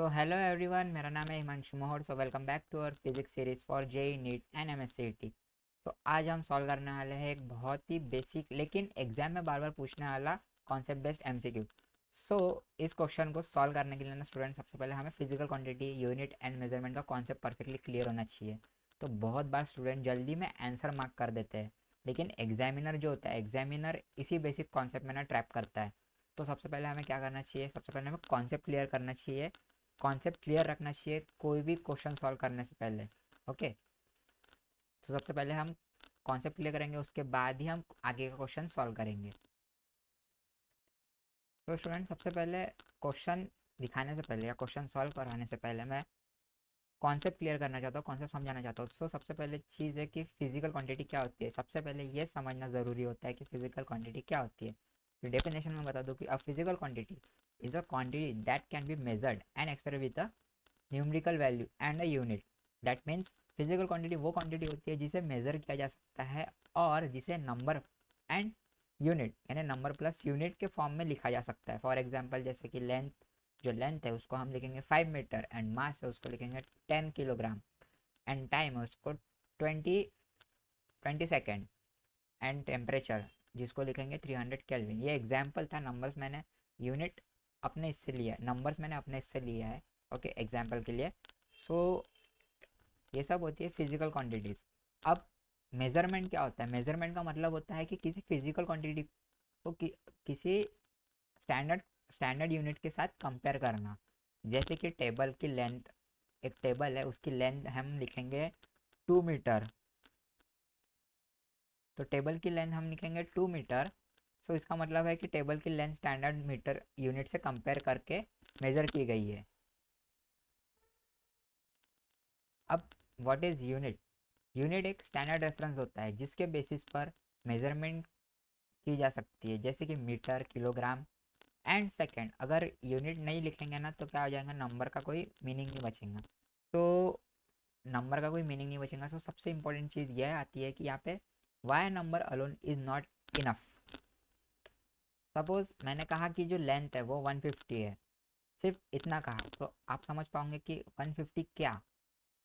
तो hello everyone, मेरा नाम है Himanshu Mohar. So welcome back to our physics series for JEE NEET and MSCET. So आज हम सॉल्व करने वाले हैं एक बहुत ही बेसिक लेकिन एग्जाम में बार बार पूछने वाला कॉन्सेप्ट बेस्ड एमसीक्यू। सो इस क्वेश्चन को सॉल्व करने के लिए ना स्टूडेंट, सबसे पहले हमें physical quantity, unit and measurement का कॉन्सेप्ट परफेक्टली क्लियर होना चाहिए। तो बहुत बार स्टूडेंट जल्दी में आंसर मार्क कर देते हैं, लेकिन एग्जामिनर जो होता है, एग्जामिनर इसी बेसिक कॉन्सेप्ट में ना ट्रैप करता है। तो सबसे पहले हमें क्या करना चाहिए, सबसे पहले हमें कॉन्सेप्ट क्लियर करना चाहिए, कॉन्सेप्ट क्लियर रखना चाहिए कोई भी क्वेश्चन सॉल्व करने से पहले। ओके, तो सबसे पहले हम कॉन्सेप्ट क्लियर करेंगे, उसके बाद ही हम आगे का क्वेश्चन सॉल्व करेंगे। तो स्टूडेंट, सबसे पहले क्वेश्चन दिखाने से पहले या क्वेश्चन सॉल्व कराने से पहले मैं कॉन्सेप्ट क्लियर करना चाहता हूँ, कॉन्सेप्ट समझाना चाहता हूँ। सो सबसे पहले चीज़ है कि फिजिकल क्वांटिटी क्या होती है। सबसे पहले ये समझना ज़रूरी होता है कि फिजिकल क्वांटिटी क्या होती है। तो डेफिनेशन में बता दूँ कि a physical quantity is a quantity that can be measured and express with a numerical value and a unit. That means physical quantity वो क्वांटिटी होती है जिसे मेज़र किया जा सकता है और जिसे नंबर एंड यूनिट यानी नंबर प्लस यूनिट के फॉर्म में लिखा जा सकता है। फॉर एग्जांपल, जैसे कि लेंथ, जो लेंथ है उसको हम लिखेंगे 5 मीटर, एंड मास है उसको लिखेंगे 10 किलोग्राम, एंड टाइम है उसको 20 सेकेंड, एंड टेम्परेचर जिसको लिखेंगे 300 केल्विन। ये एग्जाम्पल था, नंबर्स मैंने यूनिट अपने इससे लिया है, नंबर्स मैंने अपने इससे लिया है। ओके, एग्जाम्पल के लिए। सो ये सब होती है फिजिकल क्वांटिटीज़। अब मेज़रमेंट क्या होता है? मेज़रमेंट का मतलब होता है कि किसी फिजिकल क्वांटिटी को किसी स्टैंडर्ड स्टैंडर्ड यूनिट के साथ कंपेयर करना। जैसे कि टेबल की लेंथ, एक टेबल है उसकी लेंथ हम लिखेंगे 2 मीटर, तो टेबल की लेंथ हम लिखेंगे 2 मीटर। सो इसका मतलब है कि टेबल की लेंथ स्टैंडर्ड मीटर यूनिट से कंपेयर करके मेज़र की गई है। अब व्हाट इज़ यूनिट? यूनिट एक स्टैंडर्ड रेफरेंस होता है जिसके बेसिस पर मेज़रमेंट की जा सकती है, जैसे कि मीटर, किलोग्राम एंड सेकेंड। अगर यूनिट नहीं लिखेंगे ना तो क्या हो जाएगा, नंबर का कोई मीनिंग नहीं बचेगा। तो नंबर का कोई मीनिंग नहीं बचेगा। तो सबसे इंपॉर्टेंट चीज़ यह आती है कि यहाँ पे y number alone is not enough. Suppose मैंने कहा कि जो लेंथ है वो 150 है, सिर्फ इतना कहा, तो आप समझ पाओगे कि 150 क्या,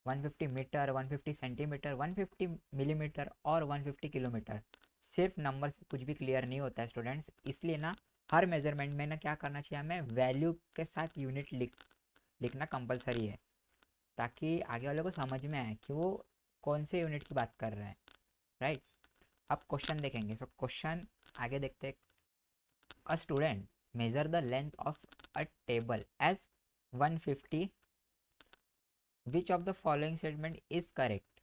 150 मीटर, 150 सेंटीमीटर, 150 मिलीमीटर और 150 किलोमीटर। सिर्फ नंबर से कुछ भी क्लियर नहीं होता है स्टूडेंट्स। इसलिए ना हर मेजरमेंट में ना क्या करना चाहिए, हमें वैल्यू के साथ यूनिट लिखना कंपलसरी है, ताकि आगे वाले को समझ में आए कि वो कौन से यूनिट की बात कर रहा है। राइट। अब क्वेश्चन देखेंगे। सो क्वेश्चन आगे देखते हैं। A student measure the length of a table as 150, which of the following statement is correct?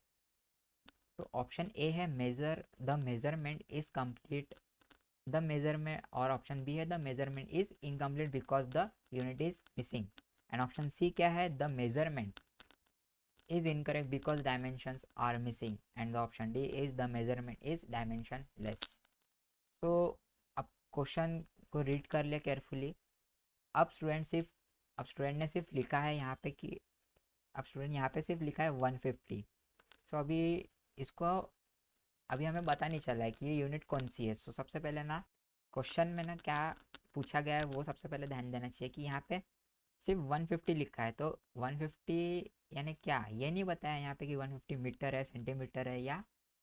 तो ऑप्शन ए है measure the measurement is complete the measurement, और ऑप्शन बी है the measurement is incomplete because the unit is missing, and option C क्या है, the measurement is incorrect because dimensions are missing, and the option D is the measurement is dimensionless. So अब question को read कर लिया carefully. अब student सिर्फ अब student ने सिर्फ लिखा है यहाँ पे कि अब स्टूडेंट यहाँ पे सिर्फ लिखा है 150। सो अभी इसको अभी हमें पता नहीं चला है कि ये यूनिट कौन सी है। सो सबसे पहले ना क्वेश्चन में ना क्या पूछा गया है वो सबसे पहले ध्यान देना चाहिए कि यहाँ पे सिर्फ 150 लिखा है। तो 150 यानी क्या, ये नहीं बताया यहाँ पे कि 150 मीटर है, सेंटीमीटर है या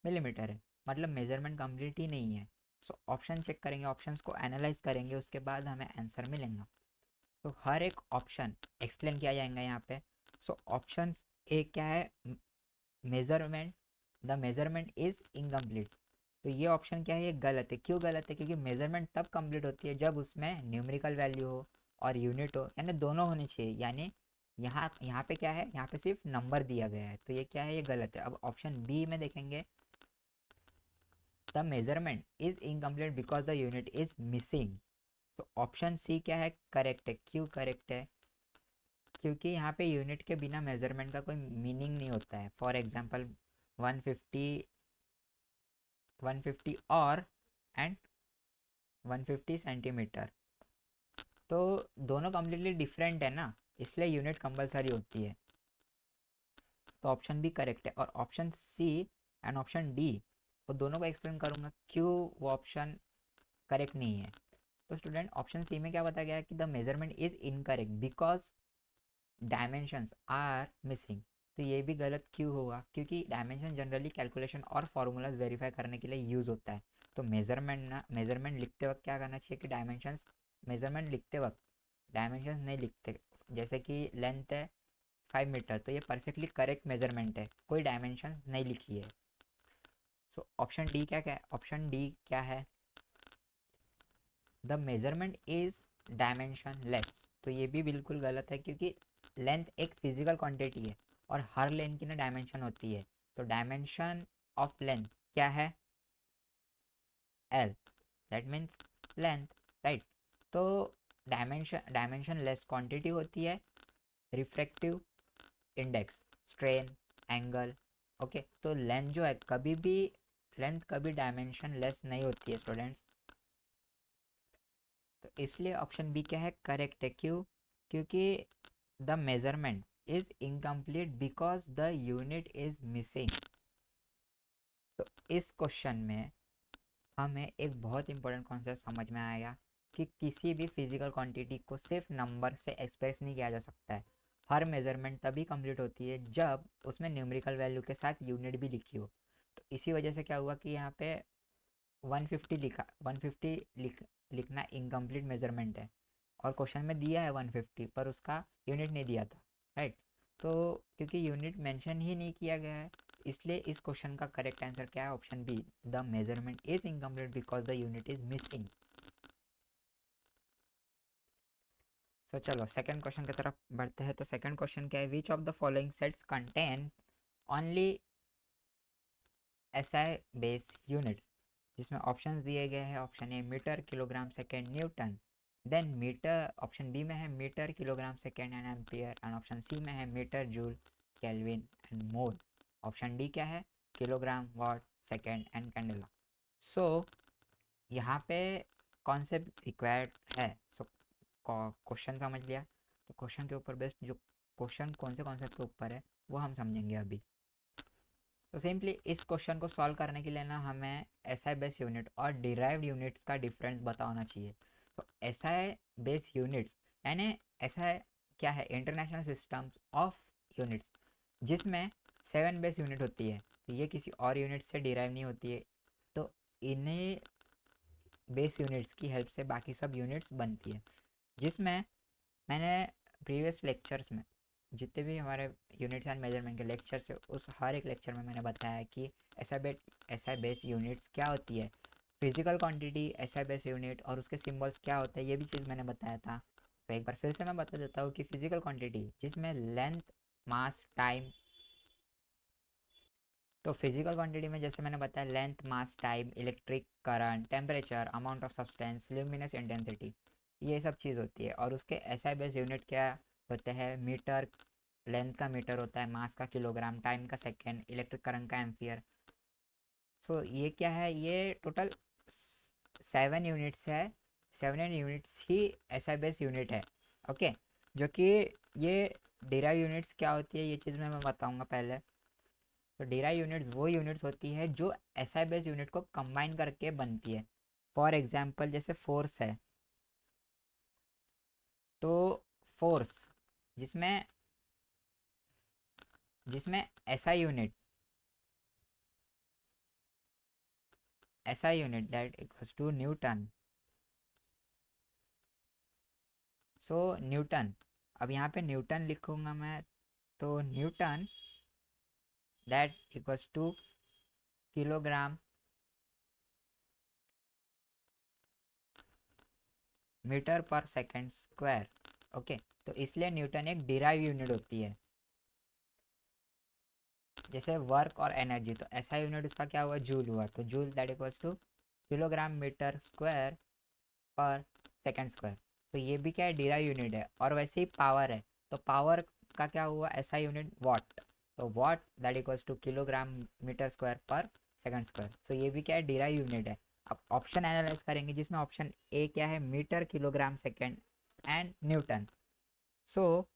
मिलीमीटर है, मतलब मेजरमेंट कंप्लीट ही नहीं है। सो ऑप्शन चेक करेंगे, ऑप्शंस को एनालाइज करेंगे, उसके बाद हमें आंसर मिलेगा। तो हर एक ऑप्शन एक्सप्लेन किया जाएगा यहाँ पे। सो ऑप्शन ए क्या है, measurement, the measurement is incomplete. तो ये ऑप्शन क्या है, ये गलत है। क्यों गलत है? क्योंकि मेजरमेंट तब कंप्लीट होती है जब उसमें न्यूमेरिकल वैल्यू हो और यूनिट हो, यानी दोनों होनी चाहिए। यानी यहाँ यहाँ पे क्या है, यहाँ पे सिर्फ नंबर दिया गया है, तो ये क्या है, ये गलत है। अब ऑप्शन बी में देखेंगे, the measurement is incomplete because the unit is missing. So option C क्या है, करेक्ट है। क्यों करेक्ट है? क्योंकि यहाँ पे यूनिट के बिना मेजरमेंट का कोई मीनिंग नहीं होता है। फॉर एग्जांपल 150, 150 और एंड 150 सेंटीमीटर, तो दोनों कम्प्लीटली डिफरेंट है ना, इसलिए यूनिट कंपलसरी होती है। तो ऑप्शन बी करेक्ट है। और option C and option D, वो दोनों को एक्सप्लेन करूँगा क्यों वो ऑप्शन करेक्ट नहीं है। तो स्टूडेंट, ऑप्शन सी में क्या बताया गया है कि the measurement is incorrect because dimensions are missing. तो ये भी गलत क्यों होगा? क्योंकि डायमेंशन जनरली कैलकुलेशन और फार्मूलाज वेरीफाई करने के लिए यूज़ होता है। तो मेजरमेंट लिखते वक्त क्या करना चाहिए कि डायमेंशंस, मेजरमेंट लिखते वक्त डायमेंशंस नहीं लिखते। जैसे कि लेंथ है 5 मीटर, तो ये परफेक्टली करेक्ट मेजरमेंट है, कोई डायमेंशन नहीं लिखी है। सो ऑप्शन डी क्या क्या है? ऑप्शन डी क्या है? The measurement is dimension less. तो ये भी बिल्कुल गलत है, क्योंकि लेंथ एक फिजिकल क्वांटिटी है और हर लेंथ की ना डायमेंशन होती है। तो डायमेंशन ऑफ लेंथ क्या है? L, that means length, right. तो डायमेंशन लेस क्वांटिटी होती है refractive index, strain, angle. Okay, तो लेंथ जो है लेंथ कभी डायमेंशन लेस नहीं होती है स्टूडेंट्स। तो इसलिए ऑप्शन बी क्या है? करेक्ट है। क्यों? क्योंकि the measurement is incomplete because the unit is missing. तो इस क्वेश्चन में हमें एक बहुत इंपॉर्टेंट कॉन्सेप्ट समझ में आएगा कि किसी भी फिजिकल क्वांटिटी को सिर्फ नंबर से एक्सप्रेस नहीं किया जा सकता है। हर मेजरमेंट तभी कंप्लीट होती है जब उसमें न्यूमेरिकल वैल्यू के साथ यूनिट भी लिखी हो। तो इसी वजह से क्या हुआ कि यहाँ पे 150 लिखा, 150 लिखना इनकम्प्लीट मेजरमेंट है, और क्वेश्चन में दिया है 150 पर उसका यूनिट नहीं दिया था, राइट। तो क्योंकि यूनिट मेंशन ही नहीं किया गया है, इसलिए इस क्वेश्चन का करेक्ट आंसर क्या है? Option B, the measurement is incomplete because the unit is missing. So चलो सेकंड क्वेश्चन की तरफ बढ़ते हैं। तो सेकंड क्वेश्चन क्या है? Which of the following sets contain only SI base units? जिसमें ऑप्शंस दिए गए हैं। Option A metre, kilogram, second, newton. Then metre, option B में है metre, kilogram, second and ampere. And option C में है metre, joule, kelvin and mole. Option D क्या है? Kilogram, watt, second and candela. So यहाँ पे concept required है। So question समझ लिया, तो क्वेश्चन के ऊपर बेस्ड जो क्वेश्चन कौन से कॉन्सेप्ट के ऊपर है वो हम समझेंगे अभी। तो सिंपली इस क्वेश्चन को सॉल्व करने के लिए ना हमें एसआई बेस यूनिट और डिराइव्ड यूनिट्स का डिफरेंस बताना चाहिए। तो एसआई बेस यूनिट्स यानी एसआई क्या है? इंटरनेशनल सिस्टम्स ऑफ यूनिट्स, जिसमें 7 बेस यूनिट होती है। तो ये किसी और यूनिट से डिराइव नहीं होती है। तो इन्हीं बेस यूनिट्स की हेल्प से बाकी सब यूनिट्स बनती है, जिसमें मैंने प्रीवियस लेक्चर्स में जितने भी हमारे यूनिट्स एंड मेजरमेंट के लेक्चर्स है, उस हर एक लेक्चर में मैंने बताया कि एसआई बेस यूनिट्स क्या होती है, physical quantity SI base unit और उसके सिंबल्स क्या होते हैं, ये भी चीज़ मैंने बताया था। तो एक बार फिर से मैं बता देता हूँ कि फिजिकल क्वांटिटी जिसमें लेंथ, मास, टाइम। तो फिजिकल क्वांटिटी में जैसे मैंने बताया length, mass, time, electric current, temperature, amount of substance, luminous intensity, ये सब चीज़ होती है। और उसके एसआई बेस यूनिट क्या होते हैं? मीटर, लेंथ का मीटर होता है, मास का किलोग्राम, टाइम का सेकेंड, इलेक्ट्रिक करंट का एम्पियर। सो ये क्या है? ये टोटल 7 यूनिट्स है। 7 यूनिट्स ही एसआई बेस यूनिट है। ओके, जो कि ये डिराइव यूनिट्स क्या होती है ये चीज़ मैं बताऊंगा पहले। तो डिराइव यूनिट्स वो यूनिट्स होती है जो एसआई बेस यूनिट को कंबाइन करके बनती है। फॉर एग्जांपल जैसे फोर्स है, तो फोर्स जिसमें जिसमें SI unit that equals to newton. So newton, अब यहाँ पे न्यूटन लिखूंगा मैं, तो newton that equals to kilogram metre per second square. Okay, तो इसलिए न्यूटन एक डिराइव यूनिट होती है। जैसे वर्क और एनर्जी, तो ऐसा यूनिट उसका क्या हुआ? जूल हुआ। तो joule that equals to kilogram metre square per second square. तो ये भी क्या है? डिराइव यूनिट है। और वैसे ही पावर है, तो पावर का क्या हुआ? ऐसा यूनिट वाट। तो watt that equals to kilogram metre square per second square. So ये भी क्या है? डिराइव यूनिट है। अब ऑप्शन एनालाइज करेंगे, जिसमें ऑप्शन ए क्या है? Metre, kilogram, second and newton. So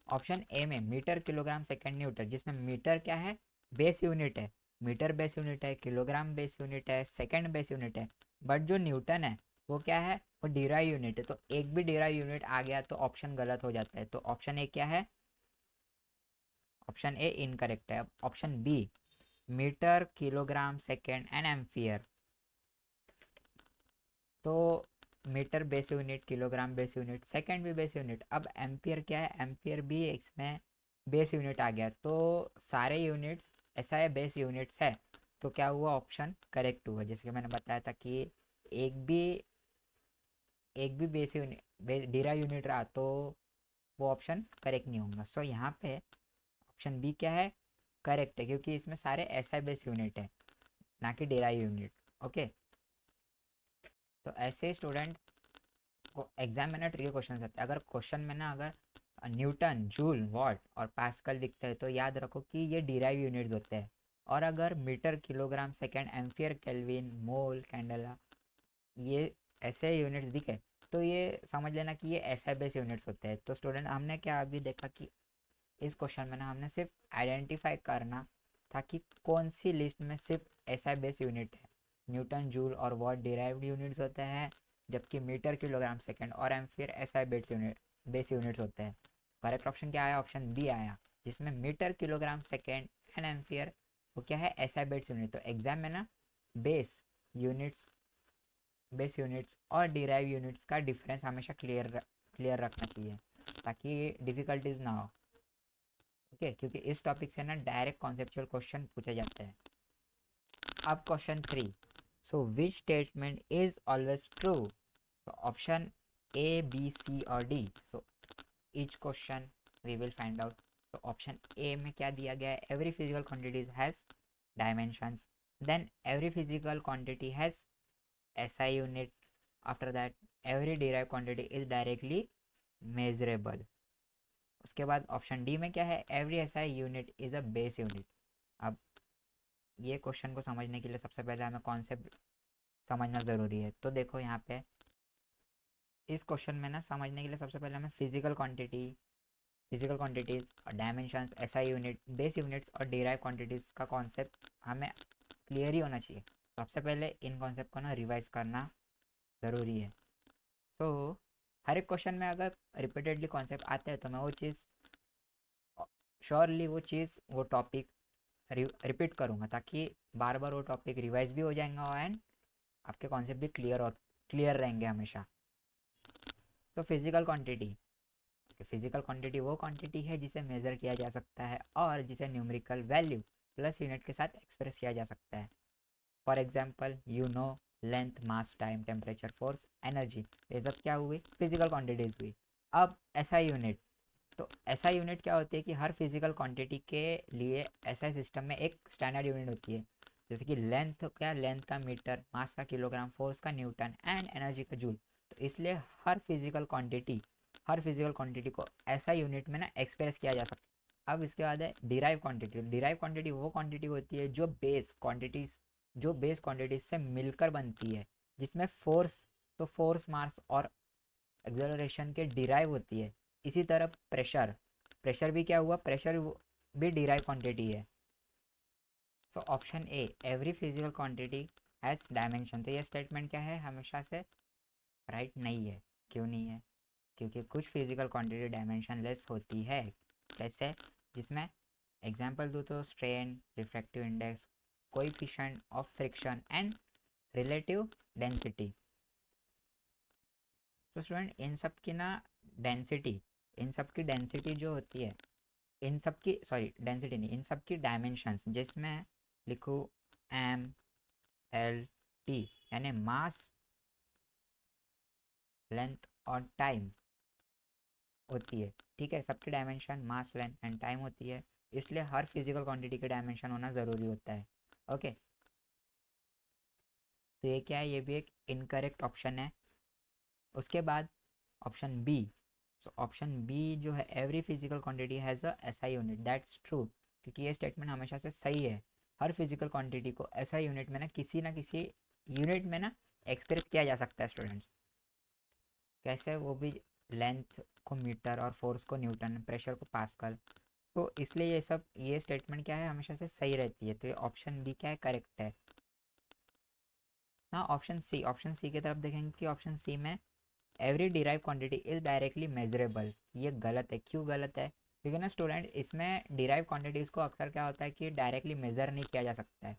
option A में मीटर, किलोग्राम, सेकेंड, न्यूटन, जिसमें मीटर क्या है? बेस यूनिट है। मीटर बेस यूनिट है, किलोग्राम बेस यूनिट है, सेकेंड बेस यूनिट है। बट जो न्यूटन है वो क्या है, वो डिराइव यूनिट है। तो एक भी डिराइव यूनिट आ गया तो ऑप्शन गलत हो जाता है। तो ऑप्शन ए क्या है, ऑप्शन ए इनकरेक्ट है। अब option B, metre kilogram second and ampere. तो metre base unit, kilogram base unit, second भी बेस यूनिट। अब एम्पियर क्या है, एम्पियर भी इसमें बेस यूनिट आ गया। तो सारे यूनिट्स ऐसा है बेस यूनिट्स है। तो क्या हुआ, ऑप्शन करेक्ट हुआ। जैसे कि मैंने बताया था कि एक भी एक भी बेस यूनिट डीरा यूनिट रहा तो वो ऑप्शन करेक्ट नहीं होगा। सो यहाँ पे ऑप्शन बी क्या है, करेक्ट है, क्योंकि इसमें सारे एसआई बेस यूनिट है, ना कि डेराइव यूनिट। ओके, तो ऐसे स्टूडेंट को एग्जाम में ना ट्रिकी क्वेश्चन आते हैं। अगर क्वेश्चन में ना अगर न्यूटन, जूल, वॉट और पास्कल दिखते हैं तो याद रखो कि ये डिराइव यूनिट्स होते हैं। और अगर metre, kilogram second, ampere, kelvin, mole, candela ये ऐसे यूनिट्स दिखे तो ये समझ लेना कि ये एसआई बेस यूनिट्स होते हैं। तो स्टूडेंट हमने क्या अभी देखा कि इस क्वेश्चन में ना हमने सिर्फ आइडेंटिफाई करना था कि कौन सी लिस्ट में सिर्फ एसआई बेस यूनिट है। न्यूटन, जूल और वॉट डिराइव्ड यूनिट्स होते हैं, जबकि मीटर, किलोग्राम सेकेंड और एम्पियर एसआई बेस यूनिट्स होते हैं। करेक्ट ऑप्शन क्या आया, ऑप्शन बी आया, जिसमें metre, kilogram second and ampere वो क्या है, एसआई बेस यूनिट। तो एग्जाम में ना बेस यूनिट्स बेस यूनिट्स और डिराइव यूनिट्स का डिफरेंस हमेशा क्लियर रखना चाहिए ताकि डिफिकल्टीज ना हो। ओके, क्योंकि इस टॉपिक से ना डायरेक्ट कॉन्सेप्चुअल क्वेश्चन पूछे जाते हैं। अब question 3, so which statement is always true. तो ऑप्शन ए, बी, सी और D. So each question we will find out. तो ऑप्शन ए में क्या दिया गया है, every physical quantities has dimensions, then every physical quantity has SI unit, after that every derive quantity is directly measurable. उसके बाद option D में क्या है, every SI unit is a base unit. अब ये क्वेश्चन को समझने के लिए सबसे पहले हमें कॉन्सेप्ट समझना ज़रूरी है। तो देखो यहाँ पे इस क्वेश्चन में ना समझने के लिए सबसे पहले हमें फिजिकल क्वांटिटीज़ और dimensions, SI unit, base units और डिराइव क्वांटिटीज़ का कॉन्सेप्ट हमें क्लियर ही होना चाहिए। सबसे पहले इन कॉन्सेप्ट को ना रिवाइज करना ज़रूरी है। सो हर एक क्वेश्चन में अगर रिपीटेडली कॉन्सेप्ट आते हैं तो मैं वो चीज़ श्योरली वो टॉपिक रिपीट करूँगा ताकि बार बार वो टॉपिक रिवाइज भी हो जाएगा एंड आपके कॉन्सेप्ट भी क्लियर रहेंगे हमेशा। तो फिजिकल क्वांटिटी वो क्वांटिटी है जिसे मेज़र किया जा सकता है और जिसे न्यूमेरिकल वैल्यू प्लस यूनिट के साथ एक्सप्रेस किया जा सकता है। For example length, mass, time, temperature, force, energy, ये सब क्या हुई, फिजिकल क्वांटिटीज हुई। अब ऐसा यूनिट, तो ऐसा यूनिट क्या होती है कि हर फिजिकल क्वांटिटी के लिए ऐसा सिस्टम में एक स्टैंडर्ड यूनिट होती है। जैसे कि लेंथ, क्या लेंथ का मीटर, मास का किलोग्राम, फोर्स का न्यूटन एंड एनर्जी का जूल। तो इसलिए हर फिजिकल क्वांटिटी को ऐसा यूनिट में ना एक्सप्रेस किया जा सकता है। अब इसके बाद है डिराइव क्वांटिटी वो क्वांटिटी होती है जो बेस क्वांटिटीज से मिलकर बनती है, जिसमें फोर्स, मास और एक्सेलरेशन के डिराइव होती है। इसी तरह प्रेशर भी क्या हुआ, प्रेशर भी डिराइव क्वांटिटी है। सो option A, every physical quantity has dimension. तो ये स्टेटमेंट क्या है, हमेशा से राइट नहीं है। क्यों नहीं है, क्योंकि कुछ फिजिकल क्वांटिटी डायमेंशन लेस होती है। कैसे, जिसमें एग्जांपल दूँ तो strain, refractive index, coefficient of friction and relative density. तो स्टूडेंट इन सब की डेंसिटी जो होती है, इन सब की सॉरी डेंसिटी नहीं, इन सब की डायमेंशंस जिसमें लिखूँ एम, एल, टी, यानी मास, लेंथ और टाइम होती है। ठीक है, सबकी dimension mass, length and time होती है, इसलिए हर फिजिकल क्वांटिटी की डायमेंशन होना ज़रूरी होता है। ओके, तो ये क्या है, ये भी एक इनकरेक्ट ऑप्शन है। उसके बाद option B, so option B जो है, every physical quantity has a SI unit, that's true, क्योंकि ये स्टेटमेंट हमेशा से सही है। हर फिजिकल क्वांटिटी को एसआई यूनिट में ना किसी यूनिट में ना एक्सप्रेस किया जा सकता है स्टूडेंट्स। कैसे, वो भी लेंथ को मीटर और फोर्स को न्यूटन, प्रेशर को पास्कल। तो इसलिए ये स्टेटमेंट क्या है, हमेशा से सही रहती है। तो ये ऑप्शन बी क्या है, करेक्ट है। ना ऑप्शन सी की तरफ देखेंगे कि ऑप्शन सी में every derive quantity is directly measurable, ये गलत है। क्यों गलत है? क्योंकि ना स्टूडेंट, इसमें डिराइव क्वांटिटीज़ को अक्सर क्या होता है कि डायरेक्टली मेज़र नहीं किया जा सकता है,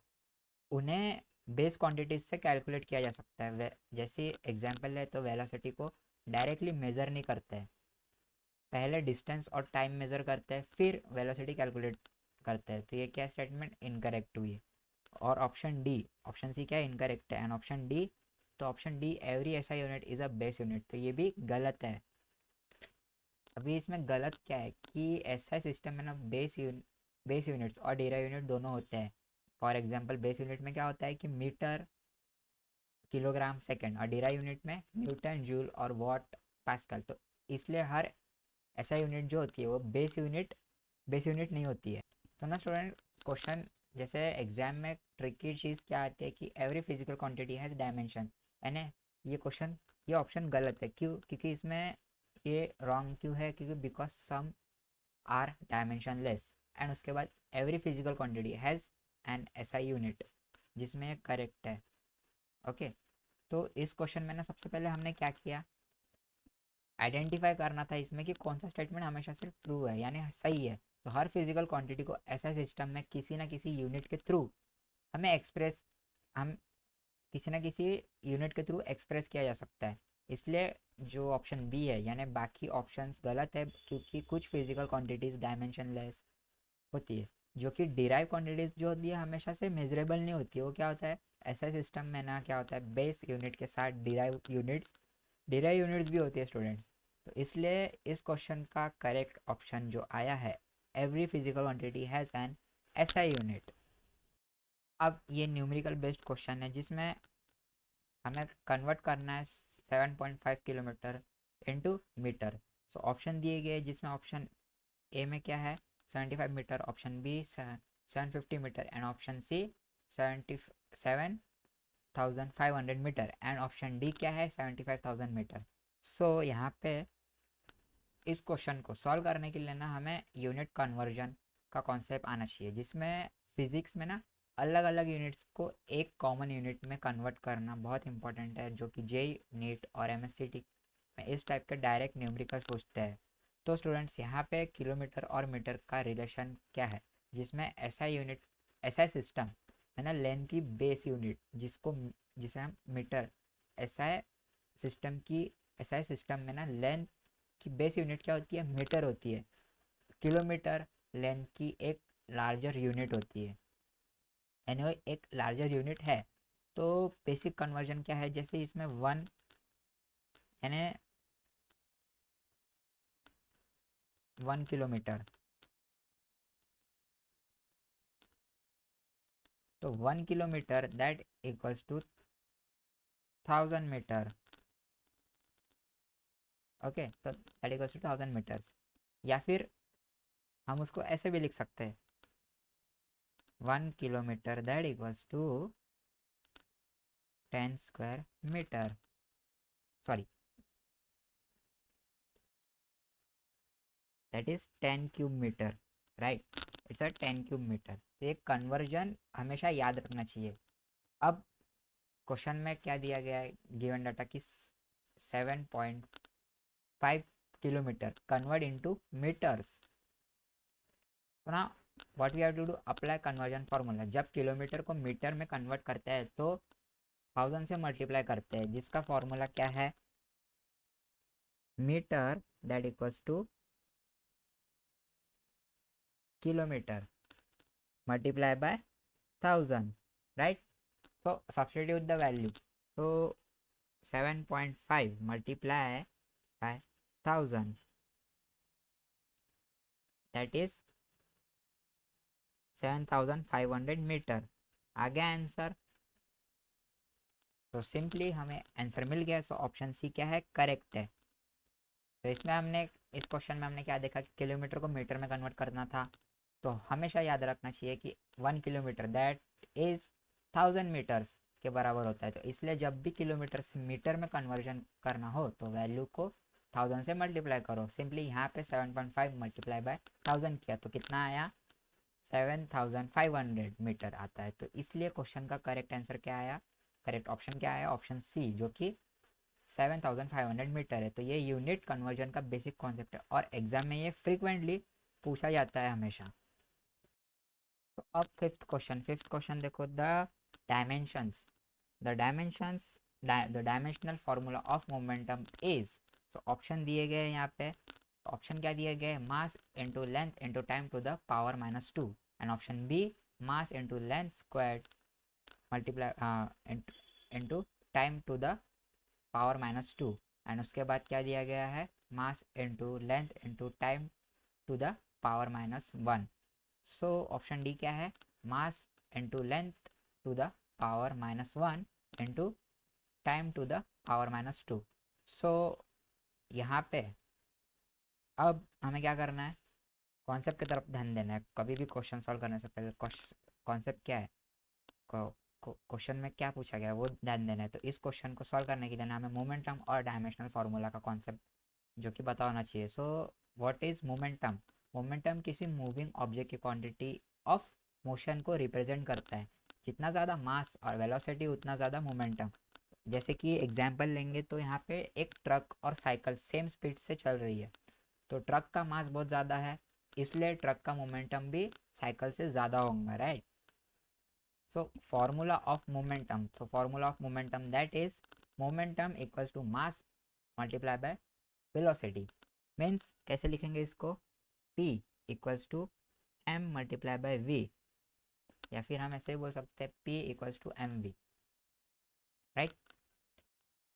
उन्हें बेस क्वांटिटीज से कैलकुलेट किया जा सकता है। जैसे एग्जांपल है तो वेलोसिटी को डायरेक्टली मेज़र नहीं करते हैं, पहले डिस्टेंस और टाइम मेज़र करते हैं फिर वेलोसिटी कैलकुलेट करते हैं। तो ये क्या स्टेटमेंट इनकरेक्ट हुई है। और ऑप्शन डी, ऑप्शन सी क्या है, इनकरेक्ट है। एंड ऑप्शन डी, तो ऑप्शन डी एवरी ऐसा unit is a base unit, तो ये भी गलत है। अभी इसमें गलत क्या है कि ऐसा सिस्टम में ना बेस यूनिट्स और डेरा यूनिट दोनों होते हैं। फॉर एग्जांपल बेस यूनिट में क्या होता है कि मीटर, किलोग्राम, सेकंड, और डेरा यूनिट में न्यूटन, जूल और वॉट, पास्कल। तो इसलिए हर ऐसा यूनिट जो होती है वो बेस यूनिट नहीं होती है। तो ना स्टूडेंट, क्वेश्चन जैसे एग्जाम में ट्रिकी चीज़ क्या आती है कि every physical quantity has dimension, यानी ये ऑप्शन गलत है। क्यों? क्योंकि इसमें ये रॉन्ग क्यों है? क्योंकि because some are dimensionless, and उसके बाद every physical quantity has an SI unit, जिसमें करेक्ट है। ओके, तो इस क्वेश्चन में ना सबसे पहले हमने क्या किया, आइडेंटिफाई करना था इसमें कि कौन सा स्टेटमेंट हमेशा से ट्रू है यानी सही है। तो हर फिजिकल क्वांटिटी को ऐसा सिस्टम में किसी ना किसी यूनिट के थ्रू हमें एक्सप्रेस हम किसी ना किसी यूनिट के थ्रू एक्सप्रेस किया जा सकता है। इसलिए जो ऑप्शन बी है यानी बाकी ऑप्शंस गलत है, क्योंकि कुछ फिजिकल क्वांटिटीज डायमेंशनलेस होती है, जो कि डिराइव क्वांटिटीज जो होती है हमेशा से मेजरेबल नहीं होती है। वो क्या होता है, ऐसा सिस्टम में ना क्या होता है, बेस यूनिट के साथ डिराइव यूनिट्स भी होती है स्टूडेंट्स। तो इसलिए इस क्वेश्चन का करेक्ट ऑप्शन जो आया है, every physical quantity has an SI unit. अब ये न्यूमेरिकल बेस्ड क्वेश्चन है जिसमें हमें कन्वर्ट करना है 7.5 kilometre into metre. So option दिए गए जिसमें ऑप्शन ए में क्या है 75 metre, option B 750 metre, and option C 77,500 metre, and option D क्या है 75,000 मीटर। सो यहाँ पे इस क्वेश्चन को सॉल्व करने के लिए ना हमें यूनिट कन्वर्जन का कॉन्सेप्ट आना चाहिए, जिसमें फिजिक्स में ना अलग अलग यूनिट्स को एक कॉमन यूनिट में कन्वर्ट करना बहुत इंपॉर्टेंट है, जो कि जेई, नीट और एमएससीटी में इस टाइप के डायरेक्ट न्यूमेरिकल्स पूछते हैं। तो स्टूडेंट्स, यहाँ पे किलोमीटर और मीटर का रिलेशन क्या है, जिसमें ऐसा सिस्टम है ना, लेंथ की बेस यूनिट जिसे हम मीटर, ऐसा सिस्टम की ऐसा सिस्टम में ना लेंथ की बेस यूनिट क्या होती है, मीटर होती है। किलोमीटर लेंथ की एक लार्जर यूनिट होती है, यानी वो एक लार्जर यूनिट है। तो बेसिक कन्वर्जन क्या है, जैसे इसमें यानी 1 किलोमीटर, तो 1 kilometre that equals to 1000 metre. Okay, तो दैट इक्वल्स टू 1000 मीटर्स, या फिर हम उसको ऐसे भी लिख सकते हैं, 1 kilometre that equals to 10 square metre, sorry that is 10 cube metre, right, it's a 10 cube metre. तो ये कन्वर्जन हमेशा याद रखना चाहिए। अब क्वेश्चन में क्या दिया गया है, गिवन डाटा की 7.5 किलोमीटर कन्वर्ट इनटू मीटर्स। तो ना what we have to do, apply conversion formula. जब किलोमीटर को मीटर में कन्वर्ट करते हैं तो 1000 से मल्टीप्लाई करते हैं, जिसका फार्मूला क्या है, metre that equals to kilometre multiply by 1000, right? So substitute the value. So 7.5 multiply by 1000, that is 7500 metre. आ गया आंसर। तो सिंपली हमें आंसर मिल गया। सो ऑप्शन सी क्या है, करेक्ट है। तो इसमें हमने इस क्वेश्चन में हमने क्या देखा कि किलोमीटर को मीटर में कन्वर्ट करना था। तो हमेशा याद रखना चाहिए कि 1 किलोमीटर दैट इज 1000 मीटर्स के बराबर होता है। तो इसलिए जब भी किलोमीटर से मीटर में कन्वर्जन करना हो तो वैल्यू को 1000 से मल्टीप्लाई करो। सिंपली यहाँ पे 7.5 मल्टीप्लाई बाय 1000 किया तो कितना आया, 7500 मीटर आता है। तो इसलिए क्वेश्चन का करेक्ट आंसर क्या आया, करेक्ट ऑप्शन क्या है, ऑप्शन सी, जो कि 7500 मीटर है। तो ये यूनिट कन्वर्जन का बेसिक कॉन्सेप्ट है और एग्जाम में ये फ्रिक्वेंटली पूछा जाता है हमेशा। तो अब फिफ्थ क्वेश्चन देखो, dimensions the dimensional formula of momentum is. So option दिए गए हैं यहाँ पे। ऑप्शन क्या दिए गए, mass into length into time to the power -2, and option B mass into length square multiply into time to the power -2, and उसके बाद क्या दिया गया है, mass into length into time to the power -1। So option D क्या है, mass into length to the power -1 into time to the power -2। सो यहाँ पे अब हमें क्या करना है, कॉन्सेप्ट की तरफ ध्यान देना है। कभी भी क्वेश्चन सॉल्व करने से पहले कॉन्सेप्ट क्या है, क्वेश्चन में क्या पूछा गया है वो ध्यान देना है। तो इस क्वेश्चन को सॉल्व करने के लिए हमें मोमेंटम और डायमेंशनल फार्मूला का कॉन्सेप्ट जो कि पता होना चाहिए। So what is momentum, momentum किसी मूविंग ऑब्जेक्ट की क्वांटिटी ऑफ मोशन को रिप्रेजेंट करता है। जितना ज़्यादा मास और वेलोसिटी उतना ज़्यादा मोमेंटम। जैसे कि एग्जांपल लेंगे तो यहाँ पे एक ट्रक और साइकिल सेम स्पीड से चल रही है, तो ट्रक का मास बहुत ज़्यादा है, इसलिए ट्रक का मोमेंटम भी साइकिल से ज़्यादा होगा, right. So formula of momentum. So formula of momentum, that is momentum equals to mass multiplied by velocity. Means कैसे लिखेंगे इसको, P equals to m multiplied by v, या फिर हम ऐसे ही बोल सकते हैं P equals to mv, right?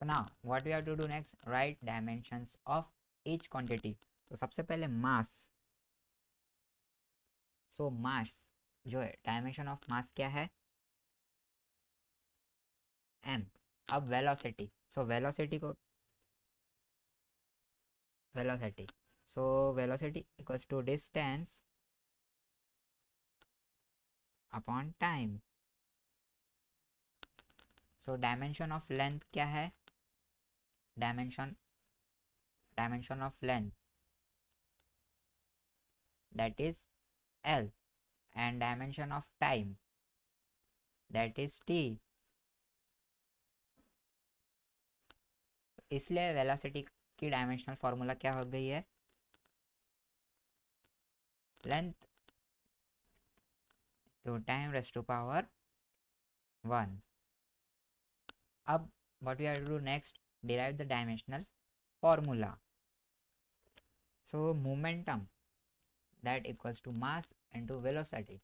So now what we have to do next, write dimensions of each quantity. तो सबसे पहले mass. So mass जो है, डायमेंशन ऑफ मास क्या है, m। अब वेलोसिटी, सो वेलोसिटी को velocity, so velocity equals to distance upon time। so dimension of length क्या है, dimension of length, that is L, and dimension of time, that is T। इसलिए velocity की dimensional formula क्या हो गई है, length to time raise to power 1। अब what we have to do next, derive the dimensional formula। so momentum that equals to mass into velocity।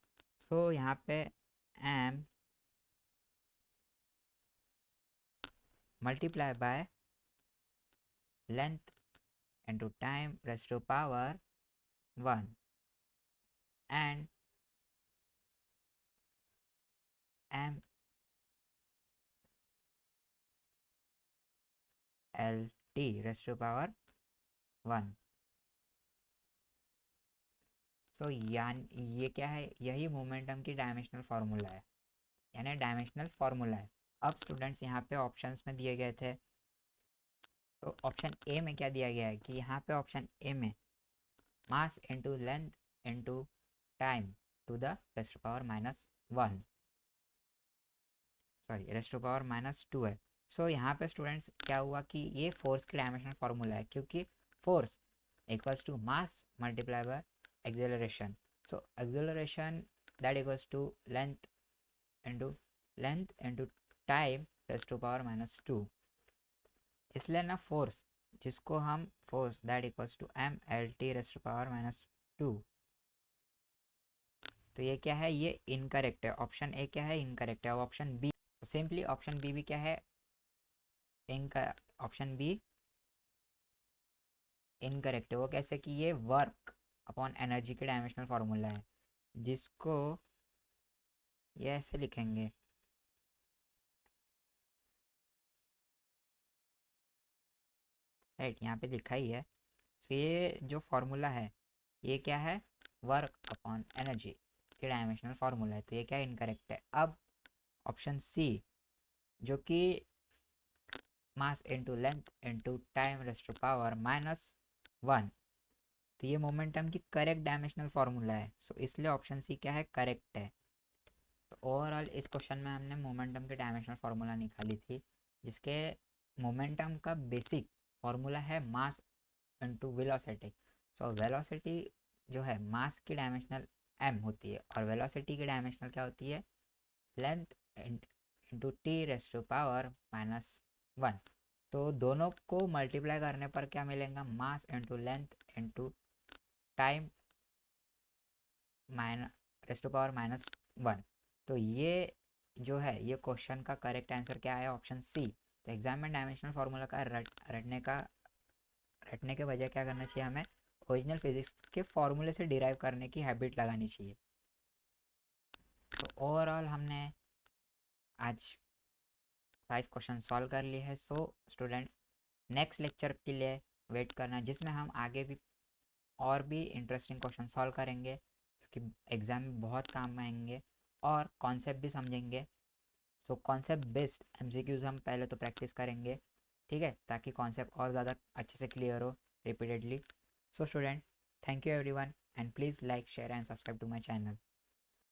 so यहाँ पे m multiply by length into time raised to power 1 and m l t raised to power 1। सो ये क्या है, यही momentum की dimensional formula है, यानी dimensional formula है। अब स्टूडेंट्स यहाँ पे ऑप्शंस में दिए गए थे, तो ऑप्शन ए में क्या दिया गया है कि यहाँ पे ऑप्शन ए में mass into length into time to the rest power -1, sorry rest power -2 है। सो यहाँ पे स्टूडेंट्स क्या हुआ कि ये फोर्स की डायमेंशनल फार्मूला है, क्योंकि force equals to mass multiply by acceleration. So acceleration that equals to length into time rest to power -2। इसलिए ना फोर्स, जिसको हम force that equals to m l t rest to power -2, तो ये क्या है, ये इनकरेक्ट है। ऑप्शन ए क्या है, इनकरेक्ट है। Option B, simply option B भी क्या है, इनका ऑप्शन बी इनकरेक्ट है। वो कैसे कि ये वर्क अपॉन एनर्जी के डायमेंशनल फार्मूला है, जिसको ये ऐसे लिखेंगे, राइट, यहाँ पे लिखा ही है। तो ये जो फार्मूला है ये क्या है, वर्क अपॉन एनर्जी के डायमेंशनल फार्मूला है, तो ये क्या इनकरेक्ट है। अब ऑप्शन सी जो कि mass into length into time rest to power -1, तो ये मोमेंटम की करेक्ट डायमेंशनल फार्मूला है। सो इसलिए ऑप्शन सी क्या है, करेक्ट है। तो ओवरऑल इस क्वेश्चन में हमने मोमेंटम की डायमेंशनल फार्मूला निकाली थी, जिसके मोमेंटम का बेसिक फार्मूला है mass into velocity. So velocity जो है मास की डायमेंशनल m होती है और वेलोसिटी की डायमेंशनल क्या होती है, length into T raise to power -1। तो दोनों को मल्टीप्लाई करने पर क्या मिलेगा, mass into length into time raise to power -1। तो ये जो है ये क्वेश्चन का करेक्ट आंसर क्या है, ऑप्शन सी। तो एग्जाम में डायमेंशनल फार्मूला का रटने के वजह क्या करना चाहिए, हमें ओरिजिनल फिजिक्स के फॉर्मूले से डिराइव करने की हैबिट लगानी चाहिए। तो ओवरऑल हमने आज 5 क्वेश्चन सॉल्व कर लिए हैं। सो स्टूडेंट्स, नेक्स्ट लेक्चर के लिए वेट करना, जिसमें हम आगे भी और भी इंटरेस्टिंग क्वेश्चन सॉल्व करेंगे, क्योंकि एग्ज़ाम में बहुत काम आएंगे और कॉन्सेप्ट भी समझेंगे। सो कॉन्सेप्ट बेस्ड एमसीक्यूज हम पहले तो प्रैक्टिस करेंगे, ठीक है, ताकि कॉन्सेप्ट और ज़्यादा अच्छे से क्लियर हो repeatedly. So student, thank you everyone and please like share and subscribe to my channel.